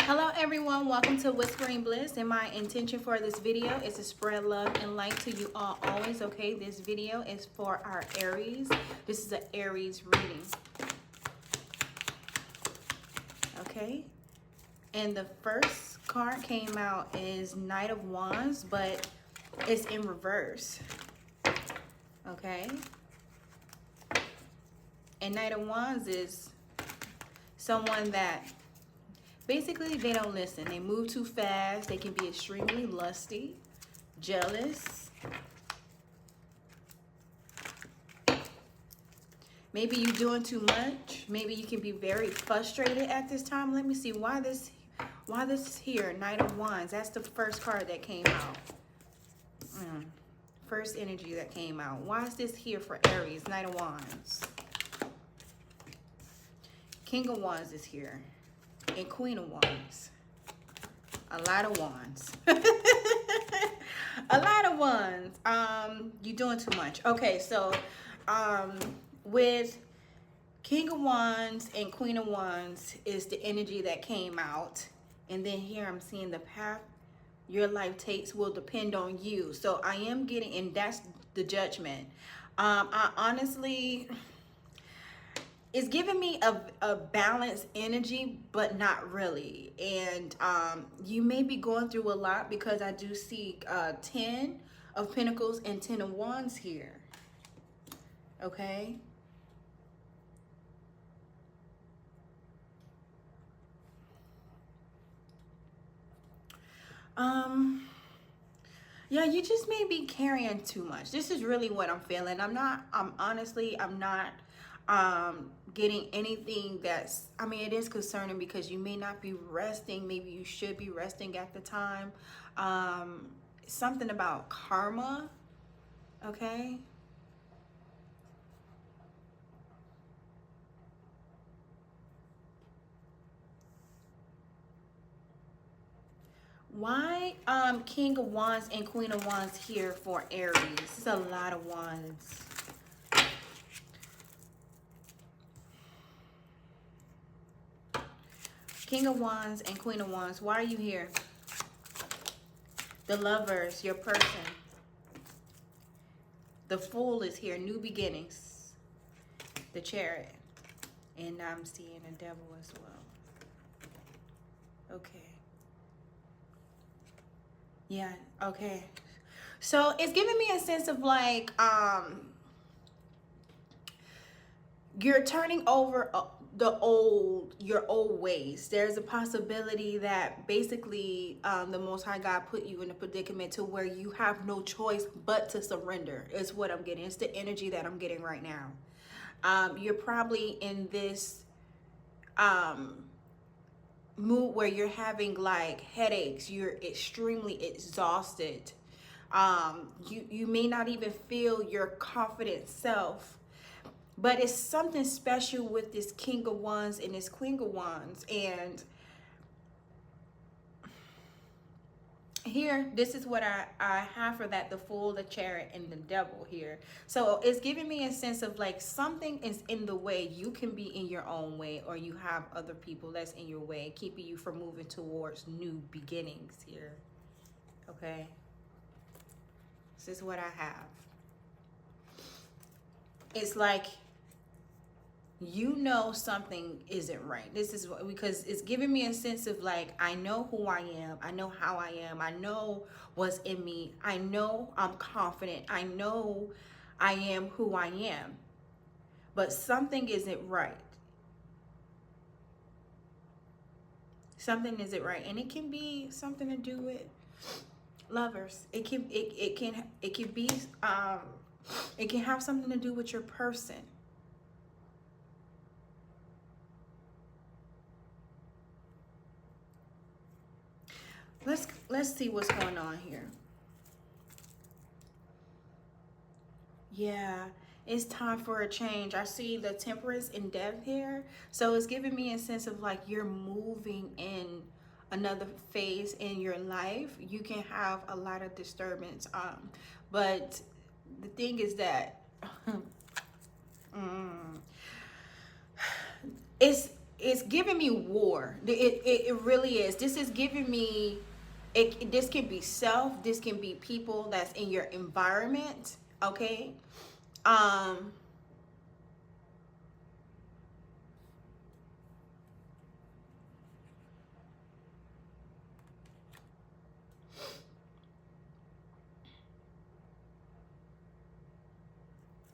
Hello everyone, welcome to Whispering Bliss, and my intention for this video is to spread love and light to you all always. Okay, this video is for our Aries. This is an Aries reading. Okay, and the first card came out is Knight of Wands, but it's in reverse. Okay, and Knight of Wands is someone that basically they don't listen. They move too fast. They can be extremely lusty, jealous. Maybe you're doing too much. Maybe you can be very frustrated at this time. Let me see why this is here. Knight of Wands. That's the first card that came out. First energy that came out. Why is this here for Aries? Knight of Wands. King of Wands is here. And Queen of Wands. A lot of wands. A lot of wands. You're doing too much. Okay, so with King of Wands and Queen of Wands is the energy that came out. And then here I'm seeing the path your life takes will depend on you. So I am getting, and that's the Judgment. I honestly, it's giving me a balanced energy, but not really. And you may be going through a lot because I do see 10 of Pentacles and 10 of Wands here. Okay. Yeah, you just may be carrying too much. This is really what I'm feeling. I'm not getting anything that's, I mean, it is concerning because you may not be resting. Maybe you should be resting at the time. Something about karma. Okay. Why King of Wands and Queen of Wands here for Aries? It's a lot of wands. King of Wands and Queen of Wands. Why are you here? The Lovers, your person. The Fool is here. New beginnings. The Chariot. And I'm seeing a Devil as well. Okay. Yeah, okay. So it's giving me a sense of like, you're turning over your old ways. There's a possibility that basically the Most High God put you in a predicament to where you have no choice but to surrender. Is what I'm getting. It's the energy that I'm getting right now. You're probably in this mood where you're having like headaches. You're extremely exhausted. You may not even feel your confident self. But it's something special with this King of Wands and this Queen of Wands. And here, this is what I have for that. The Fool, the Chariot, and the Devil here. So it's giving me a sense of like something is in the way. You can be in your own way, or you have other people that's in your way, keeping you from moving towards new beginnings here. Okay. This is what I have. It's like, you know something isn't right. This is because it's giving me a sense of like, I know who I am. I know how I am. I know what's in me. I know I'm confident. I know I am who I am. But something isn't right. Something isn't right. And it can be something to do with lovers. It can be it can have something to do with your person. Let's see what's going on here. Yeah, it's time for a change. I see the Temperance and Death here. So it's giving me a sense of like you're moving in another phase in your life. You can have a lot of disturbance. But the thing is that it's it's giving me war. It really is. This is giving me, this can be self, this can be people that's in your environment, okay? Um,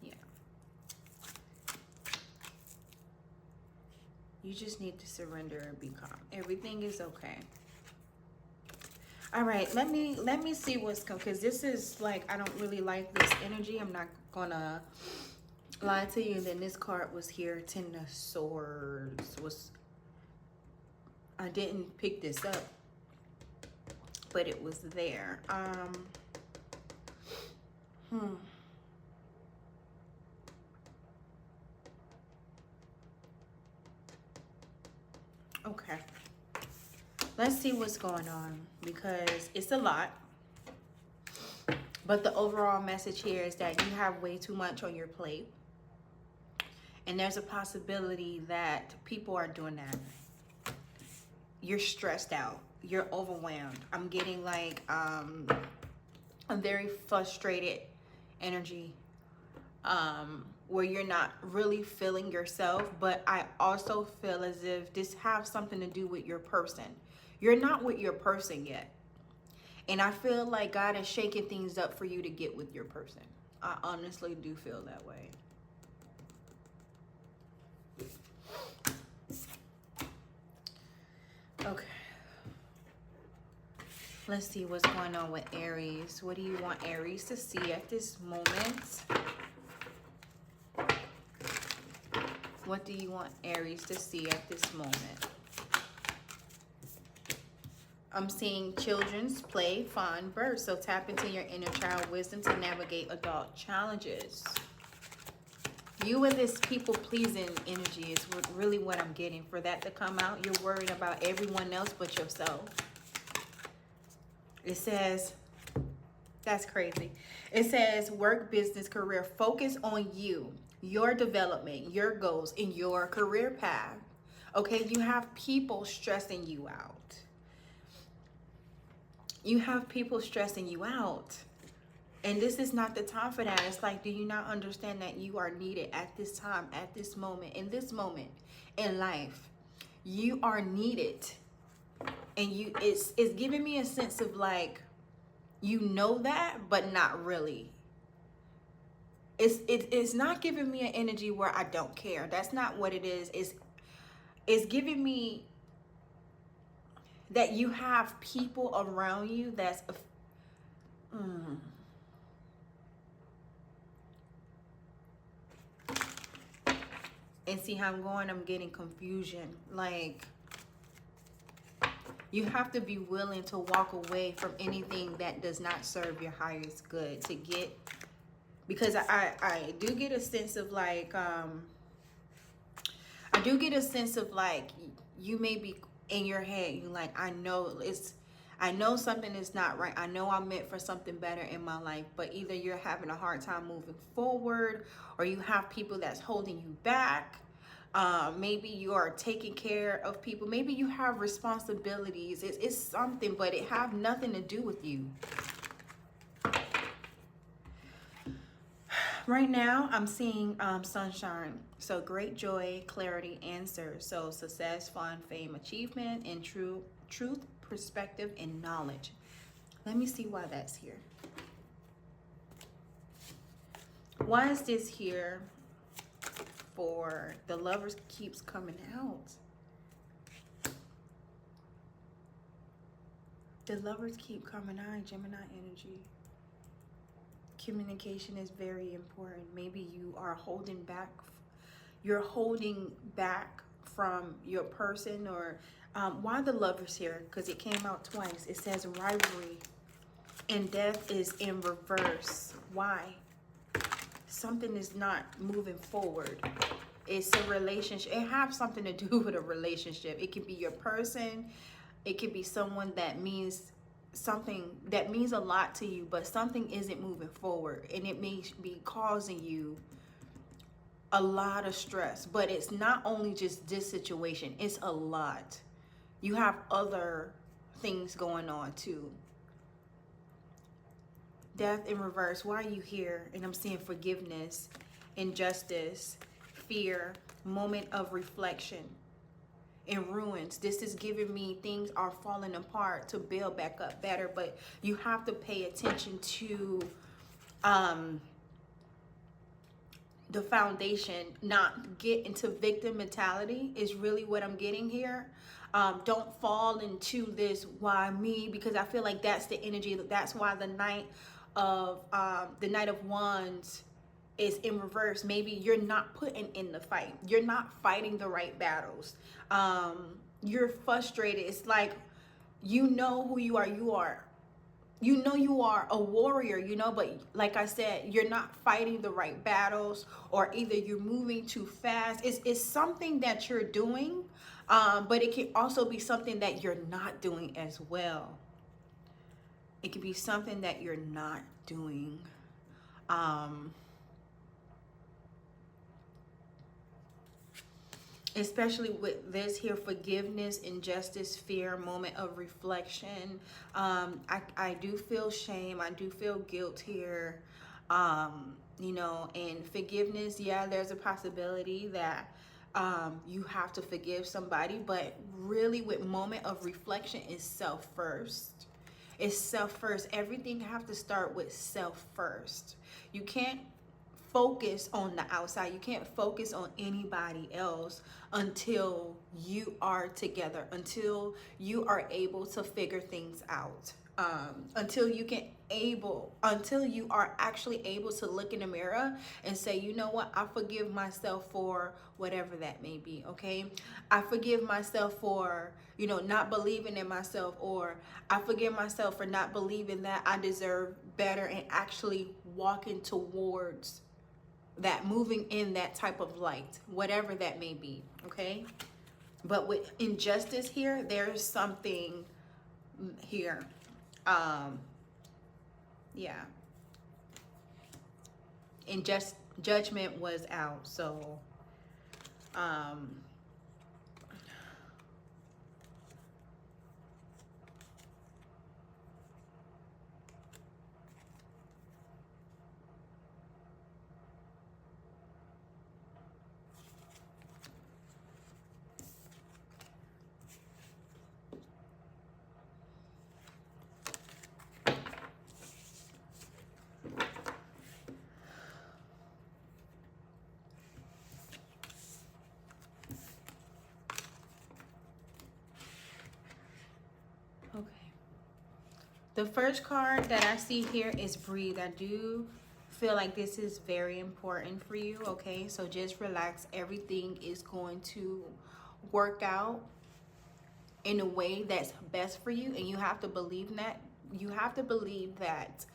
yeah. You just need to surrender and be calm. Everything is okay. All right, let me see what's coming, because this is like, I don't really like this energy. I'm not gonna lie to you. And then this card was here, Ten of Swords. I didn't pick this up, but it was there. Okay. Let's see what's going on, because it's a lot. But the overall message here is that you have way too much on your plate. And there's a possibility that people are doing that. You're stressed out. You're overwhelmed. I'm getting like a very frustrated energy, where you're not really feeling yourself. But I also feel as if this has something to do with your person. You're not with your person yet. And I feel like God is shaking things up for you to get with your person. I honestly do feel that way. Okay. Let's see what's going on with Aries. What do you want Aries to see at this moment? What do you want Aries to see at this moment? I'm seeing children's play, fun, birth. So tap into your inner child wisdom to navigate adult challenges. You and this people-pleasing energy is really what I'm getting. For that to come out, you're worried about everyone else but yourself. It says, that's crazy. It says work, business, career. Focus on you, your development, your goals, and your career path. Okay, you have people stressing you out. You have people stressing you out. And this is not the time for that. It's like, do you not understand that you are needed at this time, at this moment in life? You are needed. And it's giving me a sense of like, you know that, but not really. It's not giving me an energy where I don't care. That's not what it is. It's giving me that you have people around you that's and see how I'm going? I'm getting confusion. Like, you have to be willing to walk away from anything that does not serve your highest good to get, because I do get a sense of like, I do get a sense of like, you may be in your head, you like, I know something is not right. I know I'm meant for something better in my life, but either you're having a hard time moving forward, or you have people that's holding you back. Maybe you are taking care of people. Maybe you have responsibilities. It's something, but it have nothing to do with you. Right now, I'm seeing sunshine. So great joy, clarity, answers. So success, fun, fame, achievement, and truth, perspective, and knowledge. Let me see why that's here. Why is this here for the Lovers keeps coming out? The Lovers keep coming out, Gemini energy. Communication is very important. Maybe you are holding back. You're holding back from your person, or why the Lovers here? Because it came out twice. It says rivalry, and death is in reverse. Why? Something is not moving forward. It's a relationship. It has something to do with a relationship. It could be your person. It could be someone that means something, that means a lot to you, but something isn't moving forward, and it may be causing you a lot of stress, but it's not only just this situation, it's a lot. You have other things going on too. Death in reverse. Why are you here? And I'm seeing forgiveness, injustice, fear, moment of reflection, in ruins. This is giving me things are falling apart to build back up better, but you have to pay attention to the foundation, not get into victim mentality is really what I'm getting here. Don't fall into this why me, because I feel like that's the energy. That's why the Knight of Wands is in reverse. Maybe you're not putting in the fight. You're not fighting the right battles. You're frustrated. It's like, you know who you are. You know you are a warrior, you know, but like I said, you're not fighting the right battles, or either you're moving too fast. It's something that you're doing, but it can also be something that you're not doing as well. It can be something that you're not doing. Especially with this here, forgiveness, injustice, fear, moment of reflection. I do feel shame. I do feel guilt here. You know, and forgiveness, yeah, there's a possibility that you have to forgive somebody, but really with moment of reflection is self first. It's self first. Everything have to start with self first. You can't focus on the outside. You can't focus on anybody else until you are together, until you are able to figure things out, until you are actually able to look in the mirror and say, you know what, I forgive myself for whatever that may be. Okay, I forgive myself for, you know, not believing in myself, or I forgive myself for not believing that I deserve better, and actually walking towards that, moving in that type of light, whatever that may be. Okay, but with injustice here, there's something here. Yeah, judgment was out. So okay. The first card that I see here is breathe. I do feel like this is very important for you. Okay, so just relax. Everything is going to work out in a way that's best for you, and you have to believe that. You have to believe that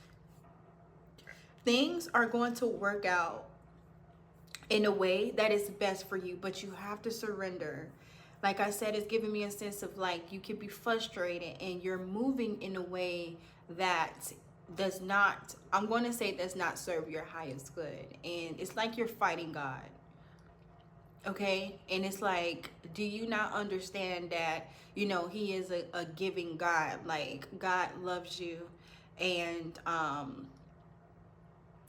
things are going to work out in a way that is best for you, but you have to surrender. Like I said, it's giving me a sense of like you can be frustrated and you're moving in a way that does not, I'm going to say, does not serve your highest good. And it's like you're fighting God. Okay, and it's like, do you not understand that, you know, he is a giving God? Like, God loves you, and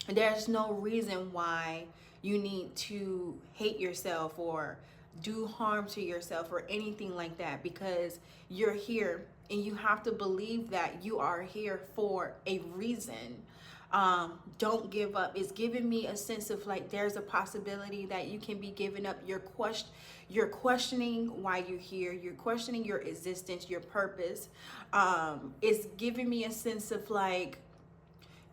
there's no reason why you need to hate yourself or do harm to yourself or anything like that, because you're here, and you have to believe that you are here for a reason. Don't give up. It's giving me a sense of like there's a possibility that you can be giving up. You're questioning why you're here. You're questioning your existence, your purpose. It's giving me a sense of like,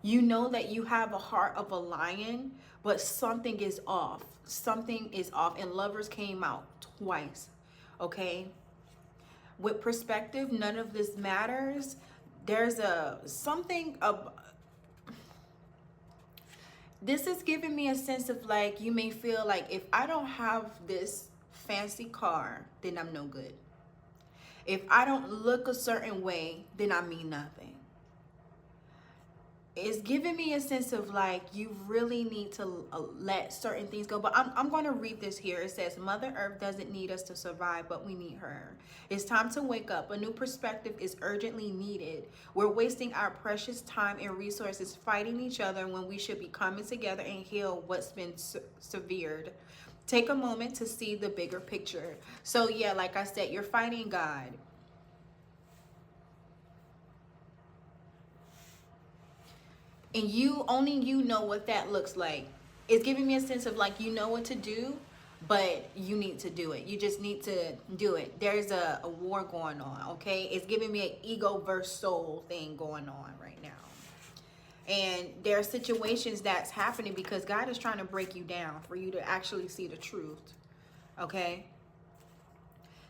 you know that you have a heart of a lion, but something is off. Something is off. And Lovers came out twice. Okay? With perspective, none of this matters. There's this is giving me a sense of like, you may feel like, if I don't have this fancy car, then I'm no good. If I don't look a certain way, then I mean nothing. it's giving me a sense of like you really need to let certain things go. But I'm going to read this here. It says, Mother Earth doesn't need us to survive, but we need her. It's time to wake up. A new perspective is urgently needed. We're wasting our precious time and resources fighting each other when we should be coming together and heal what's been severed. Take a moment to see the bigger picture. So yeah, like I said, you're fighting God. And you know what that looks like. It's giving me a sense of like, you know what to do, but you need to do it. You just need to do it. There's a war going on, okay? It's giving me an ego versus soul thing going on right now. And there are situations that's happening because God is trying to break you down for you to actually see the truth, okay?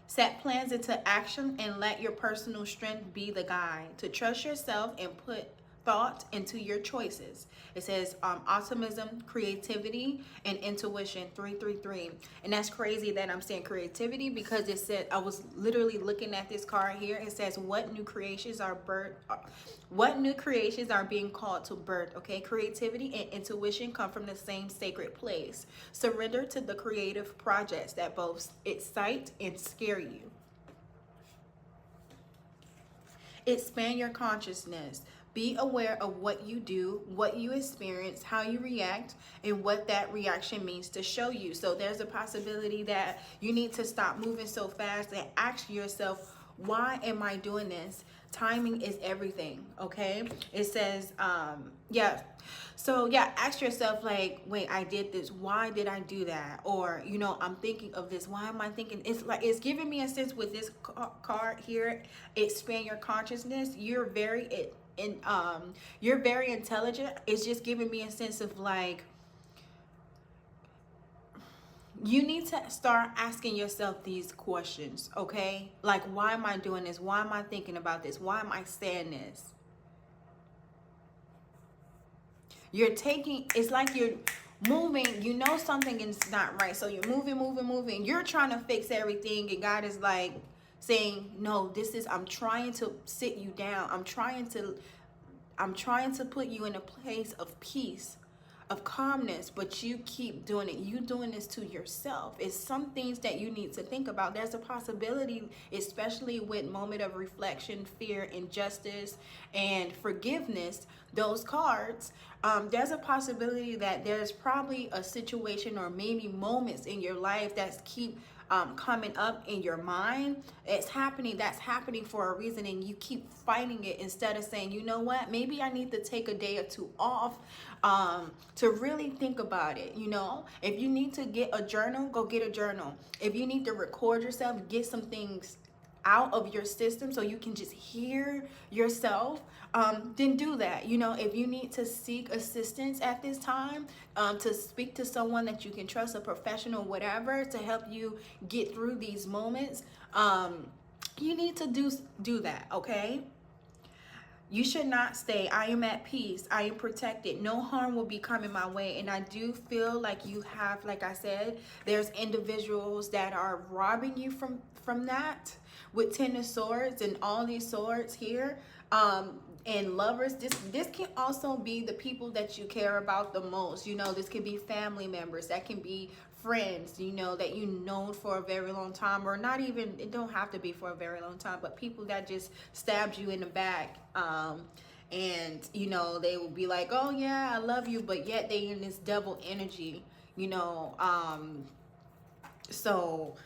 Set plans into action and let your personal strength be the guide. To trust yourself and put thought into your choices. It says optimism, creativity, and intuition, 333. And that's crazy that I'm saying creativity because it said, I was literally looking at this card here. It says, what new creations are being called to birth? Okay, creativity and intuition come from the same sacred place. Surrender to the creative projects that both excite and scare you. Expand your consciousness. Be aware of what you do, what you experience, how you react, and what that reaction means to show you. So there's a possibility that you need to stop moving so fast and ask yourself, why am I doing this? Timing is everything, okay? It says, yeah. So yeah, ask yourself like, wait, I did this. Why did I do that? Or, you know, I'm thinking of this. Why am I thinking? It's like, it's giving me a sense with this card here, expand your consciousness. You're very you're very intelligent. It's just giving me a sense of like, you need to start asking yourself these questions, okay? Like, why am I doing this? Why am I thinking about this? Why am I saying this? You're taking, it's like you're moving, you know something is not right. So you're moving. You're trying to fix everything. And God is like saying, no, I'm trying to sit you down. I'm trying to put you in a place of peace, of calmness, but you keep doing it. You doing this to yourself. It's some things that you need to think about. There's a possibility, especially with moment of reflection, fear, injustice, and forgiveness, those cards, there's a possibility that there's probably a situation or maybe moments in your life that's keep coming up in your mind. That's happening for a reason, and you keep fighting it instead of saying, you know what, maybe I need to take a day or two off to really think about it. You know, if you need to get a journal, go get a journal. If you need to record yourself, get some things out of your system so you can just hear yourself, then do that. You know, if you need to seek assistance at this time, to speak to someone that you can trust, a professional, whatever, to help you get through these moments, you need to do that, okay? You should not stay. I am at peace. I am protected. No harm will be coming my way. And I do feel like you have, like I said, there's individuals that are robbing you from that with 10 of swords and all these swords here. And lovers, this can also be the people that you care about the most. You know, this can be family members, that can be friends, you know, that you known for a very long time, or not even, it don't have to be for a very long time, but people that just stabbed you in the back, and you know, they will be like, oh yeah, I love you, but yet they in this devil energy, you know. So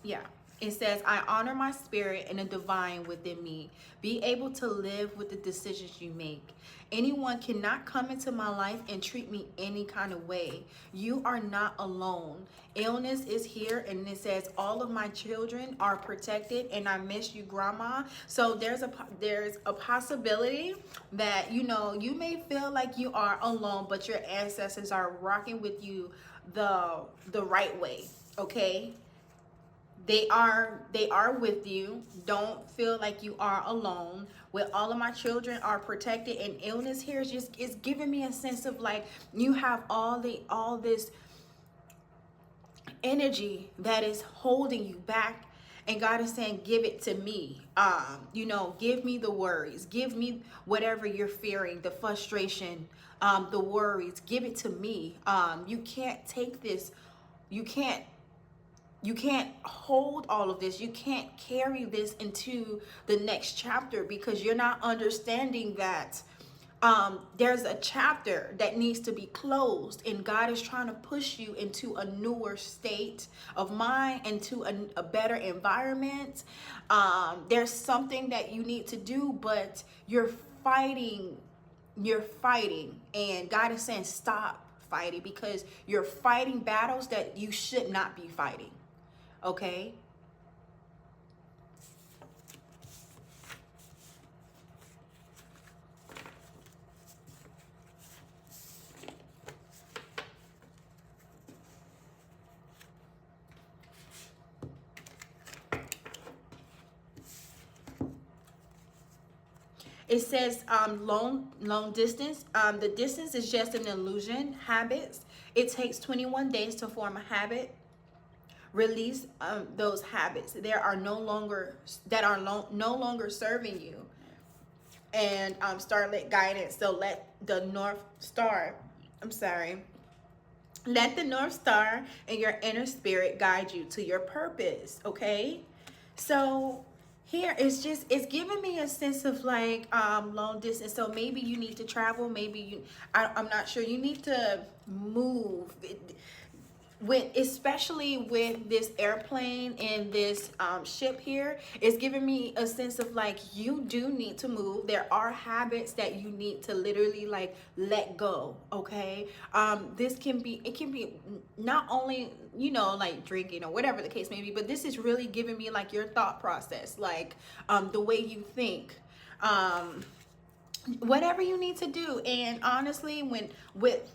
yeah. It says, I honor my spirit and the divine within me. Be able to live with the decisions you make. Anyone cannot come into my life and treat me any kind of way. You are not alone. Illness is here, and it says all of my children are protected, and I miss you, Grandma. So there's a possibility that, you know, you may feel like you are alone, but your ancestors are rocking with you the right way, okay? They are with you. Don't feel like you are alone. With all of my children are protected, and illness here is just, it's giving me a sense of like you have all this energy that is holding you back, And God is saying, give it to me. You know, give me the worries. Give me whatever you're fearing, the frustration, the worries. Give it to me. You can't take this. You can't hold all of this. You can't carry this into the next chapter because you're not understanding that there's a chapter that needs to be closed, and God is trying to push you into a newer state of mind, into a better environment. There's something that you need to do, but you're fighting, and God is saying stop fighting, because you're fighting battles that you should not be fighting. Okay? It says long distance. The distance is just an illusion. Habits. It takes 21 days to form a habit. Release those habits. There are no longer no longer serving you. And starlit guidance. So let the North Star. Let the North Star and your inner spirit guide you to your purpose. Okay. So here it's giving me a sense of like long distance. So maybe you need to travel, maybe I'm not sure, you need to move especially with this airplane and this ship here. It's giving me a sense of like you do need to move. There are habits that you need to literally like let go. Okay. It can be not only, you know, like drinking or whatever the case may be, but this is really giving me like your thought process, like the way you think, whatever you need to do. And honestly, with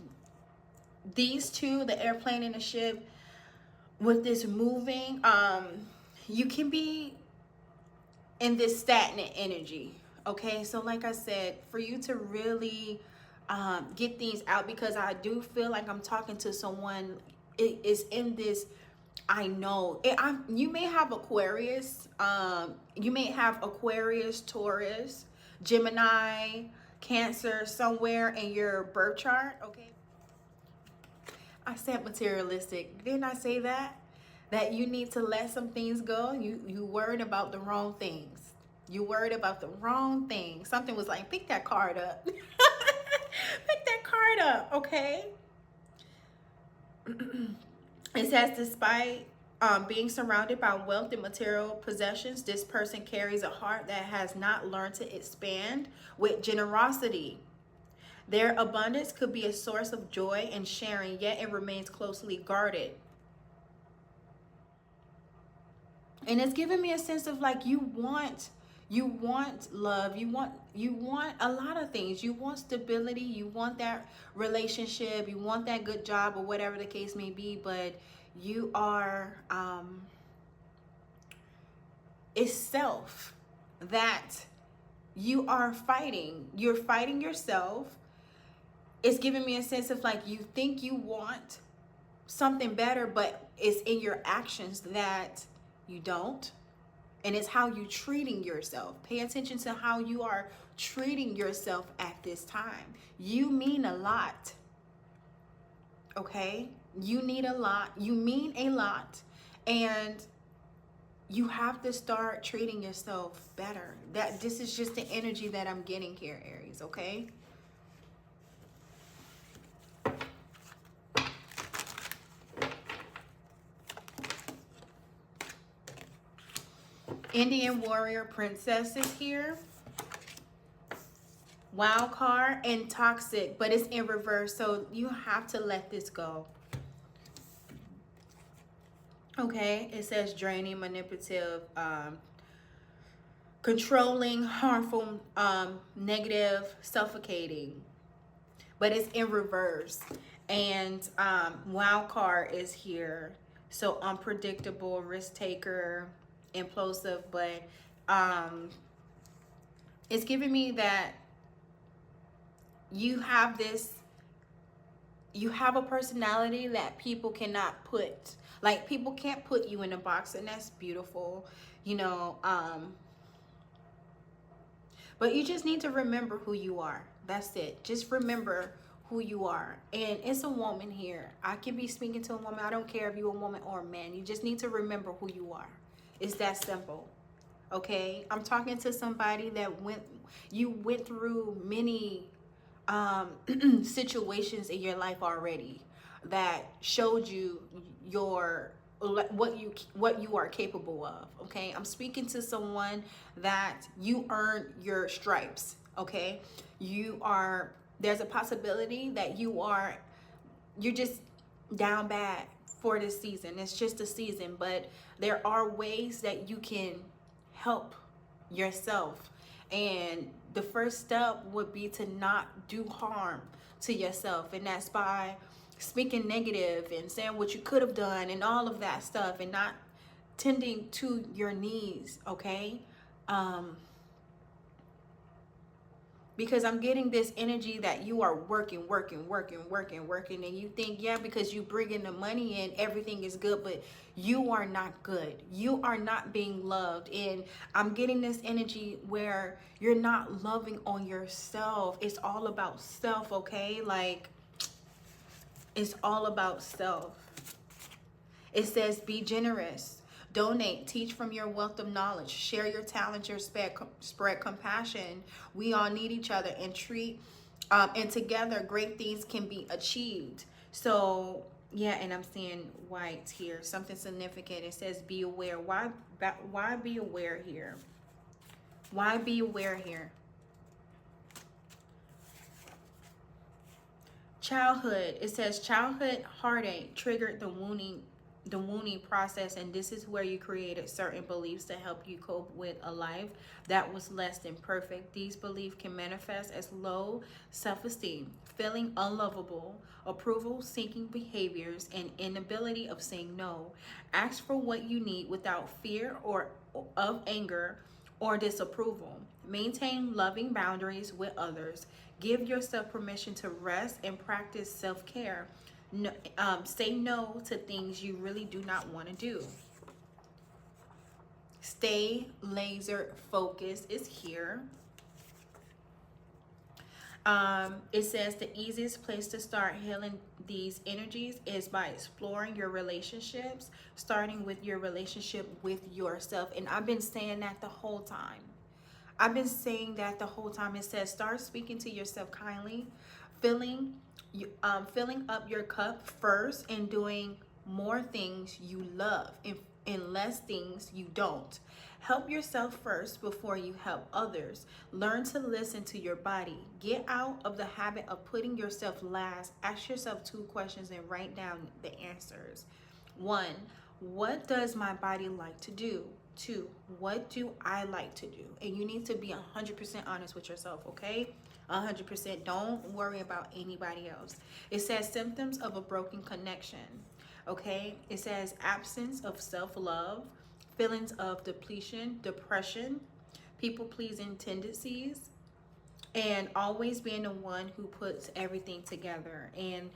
these two, the airplane and the ship, with this moving, you can be in this stagnant energy. Okay, so like I said, for you to really get things out, because I do feel like I'm talking to someone, it is in this, I know you may have Aquarius, Taurus, Gemini, Cancer somewhere in your birth chart. Okay, I said materialistic. Didn't I say that? That you need to let some things go. You worried about the wrong things. You worried about the wrong thing. Something was like, pick that card up. Pick that card up, okay? It says, despite being surrounded by wealth and material possessions, this person carries a heart that has not learned to expand with generosity. Their abundance could be a source of joy and sharing, yet it remains closely guarded. And it's giving me a sense of like you want love, you want a lot of things. You want stability, you want that relationship, you want that good job or whatever the case may be, but you are it's self that you are fighting. You're fighting yourself. It's giving me a sense of like you think you want something better, but it's in your actions that you don't. And it's how you treating yourself. Pay attention to how you are treating yourself at this time. You mean a lot. Okay? You need a lot. You mean a lot. And you have to start treating yourself better. This is just the energy that I'm getting here, Aries, okay? Indian Warrior Princess is here. Wild card and Toxic, but it's in reverse, so you have to let this go. Okay, it says draining, manipulative, controlling, harmful, negative, suffocating, but it's in reverse. And wild card is here, so unpredictable, risk taker, implosive, but it's giving me that you have a personality that people cannot put Like, people can't put you in a box, and that's beautiful, you know. But you just need to remember who you are. That's it. Just remember who you are. And it's a woman here. I can be speaking to a woman. I don't care if you're a woman or a man. You just need to remember who you are. It's that simple. Okay? I'm talking to somebody that you went through many situations in your life already that showed you your what you are capable of. Okay, I'm speaking to someone that you earned your stripes. Okay, there's a possibility that you're just down bad for this season. It's just a season, but there are ways that you can help yourself. And the first step would be to not do harm to yourself, and that's by speaking negative and saying what you could have done and all of that stuff, and not tending to your needs. Okay, because I'm getting this energy that you are working, and you think, yeah, because you bring in the money in, everything is good, but you are not good. You are not being loved. And I'm getting this energy where you're not loving on yourself. It's all about self, okay? Like, it's all about self. It says, be generous. Donate, teach from your wealth of knowledge, share your talent, spread compassion. We all need each other, and together great things can be achieved. So yeah, and I'm seeing white here, something significant. It says be aware. Why be aware here? Why be aware here? Childhood. It says childhood heartache triggered the wounding process, and this is where you created certain beliefs to help you cope with a life that was less than perfect. These beliefs can manifest as low self-esteem, feeling unlovable, approval seeking behaviors, and inability of saying no. Ask for what you need without fear or of anger or disapproval. Maintain loving boundaries with others. Give yourself permission to rest and practice self-care. No, say no to things you really do not want to do. Stay laser focused is here. It says the easiest place to start healing these energies is by exploring your relationships, starting with your relationship with yourself. And I've been saying that the whole time. It says start speaking to yourself kindly, filling up your cup first, and doing more things you love and less things you don't. Help yourself first before you help others. Learn to listen to your body. Get out of the habit of putting yourself last. Ask yourself 2 questions and write down the answers. 1, what does my body like to do? 2, what do I like to do? And you need to be 100% honest with yourself, okay? 100%. Don't worry about anybody else. It says symptoms of a broken connection. Okay? It says absence of self-love, feelings of depletion, depression, people-pleasing tendencies, and always being the one who puts everything together. And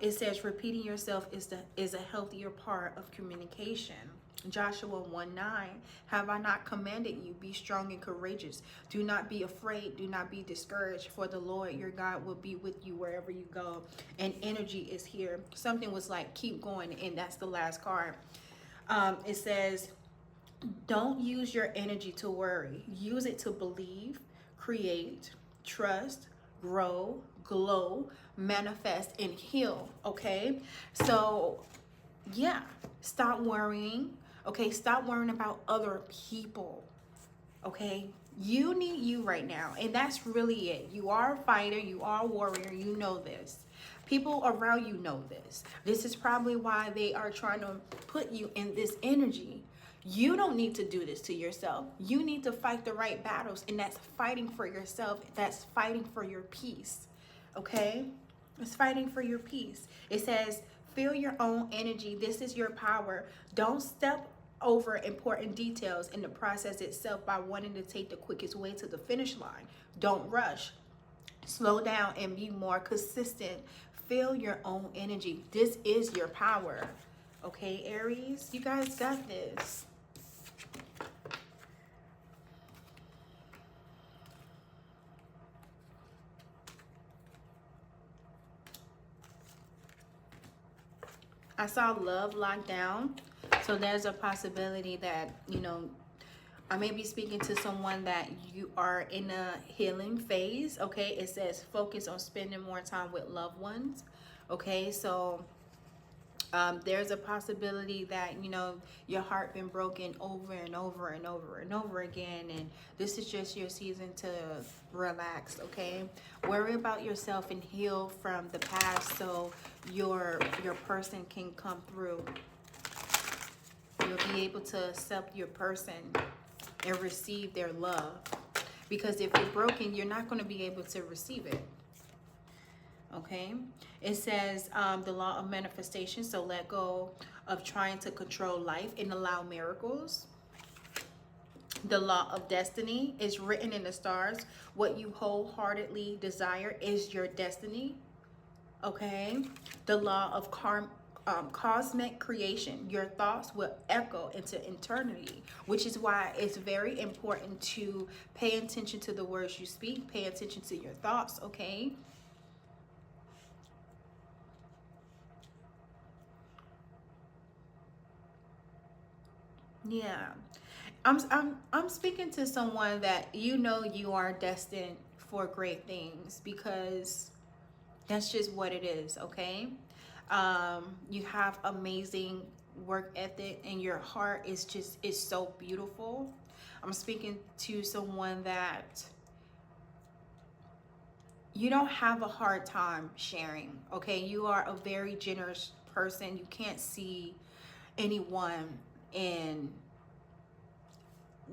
it says repeating yourself is a healthier part of communication. Joshua 1:9, have I not commanded you? Be strong and courageous. Do not be afraid. Do not be discouraged, for the Lord your God will be with you wherever you go. And energy is here. Something was like, keep going, and that's the last card. It says, don't use your energy to worry. Use it to believe, create, trust, grow, glow, manifest, and heal. Okay? So, yeah, stop worrying. Okay, stop worrying about other people. Okay, you need you right now, and that's really it. You are a fighter, you are a warrior, you know this. People around you know this. This is probably why they are trying to put you in this energy. You don't need to do this to yourself. You need to fight the right battles, and that's fighting for yourself. That's fighting for your peace. Okay, it's fighting for your peace. It says, feel your own energy. This is your power. Don't step over important details in the process itself by wanting to take the quickest way to the finish line. Don't rush. Slow down and be more consistent. Feel your own energy. This is your power. Okay, Aries, you guys got this. I saw love locked down. So there's a possibility that, you know, I may be speaking to someone that you are in a healing phase. Okay, it says focus on spending more time with loved ones. Okay, so there's a possibility that, you know, your heart been broken over and over and over and over again, and this is just your season to relax. Okay, worry about yourself and heal from the past so your person can come through. You'll be able to accept your person and receive their love, because if you're broken, you're not going to be able to receive it. Okay, it says the law of manifestation, so let go of trying to control life and allow miracles. The law of destiny is written in the stars. What you wholeheartedly desire is your destiny. Okay, the law of cosmic creation, your thoughts will echo into eternity, which is why it's very important to pay attention to the words you speak, pay attention to your thoughts. Okay, yeah, I'm speaking to someone that, you know, you are destined for great things, because that's just what it is. Okay, you have amazing work ethic, and your heart is so beautiful. I'm speaking to someone that you don't have a hard time sharing. Okay, you are a very generous person. You can't see anyone in,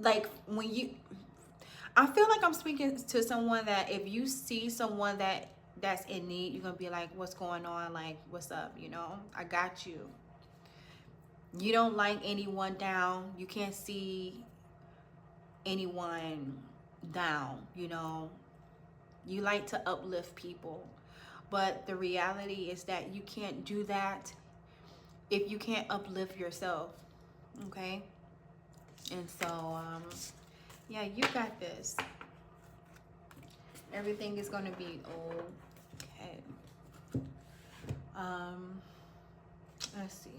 like, when you, I feel like I'm speaking to someone that if you see someone that's in need, you're gonna be like, what's going on, like, what's up, you know, I got you. You don't like anyone down. You can't see anyone down, you know. You like to uplift people, but the reality is that you can't do that if you can't uplift yourself. Okay, and so yeah, you got this. Everything is going to be okay. Let's see.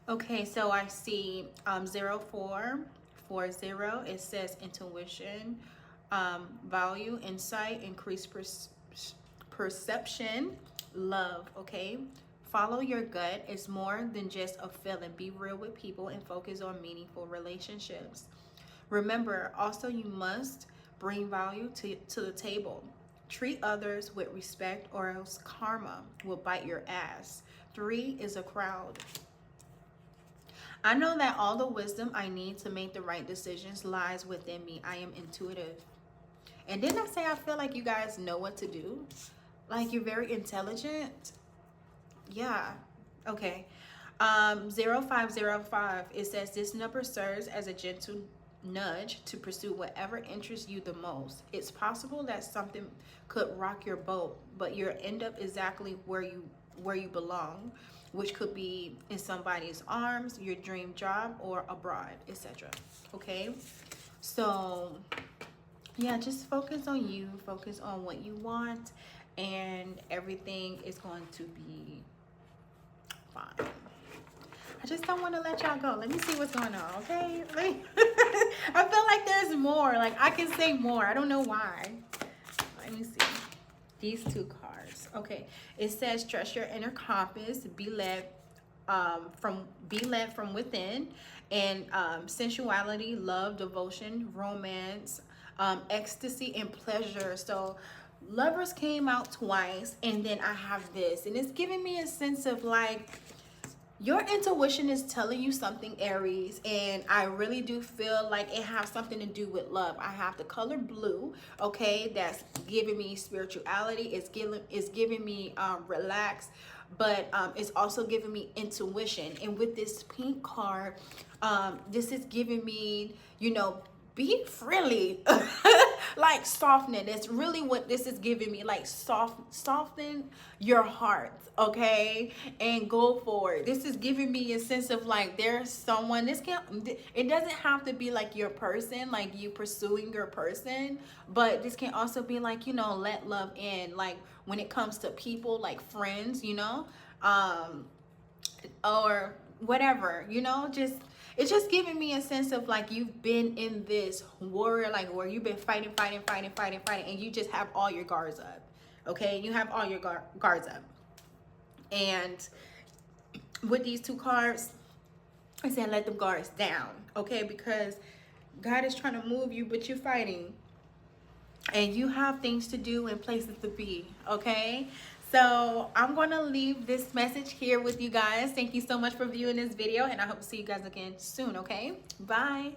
Okay, so I see 0440. It says intuition, value, insight, increased perception, love. Okay, follow your gut. It's more than just a feeling. Be real with people and focus on meaningful relationships. Remember, also, you must bring value to the table. Treat others with respect, or else karma will bite your ass. 3 is a crowd. I know that all the wisdom I need to make the right decisions lies within me. I am intuitive. And didn't I say I feel like you guys know what to do? Like, you're very intelligent. Yeah. Okay. 0505. It says this number serves as a gentle nudge to pursue whatever interests you the most. It's possible that something could rock your boat, but you'll end up exactly where you belong, which could be in somebody's arms, your dream job, or abroad, etc. Okay, so yeah, just focus on you, focus on what you want, and everything is going to be fine. I just don't want to let y'all go. Let me see what's going on, okay? I feel like there's more. Like, I can say more. I don't know why. Let me see. These 2 cards. Okay. It says trust your inner compass. Be led from within. And sensuality, love, devotion, romance, ecstasy, and pleasure. So lovers came out twice, and then I have this, and it's giving me a sense of like, your intuition is telling you something, Aries, and I really do feel like it has something to do with love. I have the color blue, okay, that's giving me spirituality. It's giving me relax, but it's also giving me intuition. And with this pink card, this is giving me, you know, be freely Like softening. That's really what this is giving me. Like soften your heart, okay, and go forward. This is giving me a sense of like there's someone. This can't. It doesn't have to be like your person, like you pursuing your person, but this can also be like, you know, let love in. Like when it comes to people, like friends, you know, or whatever, you know, just it's just giving me a sense of like you've been in this warrior, like where you've been fighting, and you just have all your guards up. Okay, you have all your guards up. And with these two cards, I said let them guards down, okay, because God is trying to move you, but you're fighting. And you have things to do and places to be, okay? So I'm going to leave this message here with you guys. Thank you so much for viewing this video, and I hope to see you guys again soon, okay? Bye.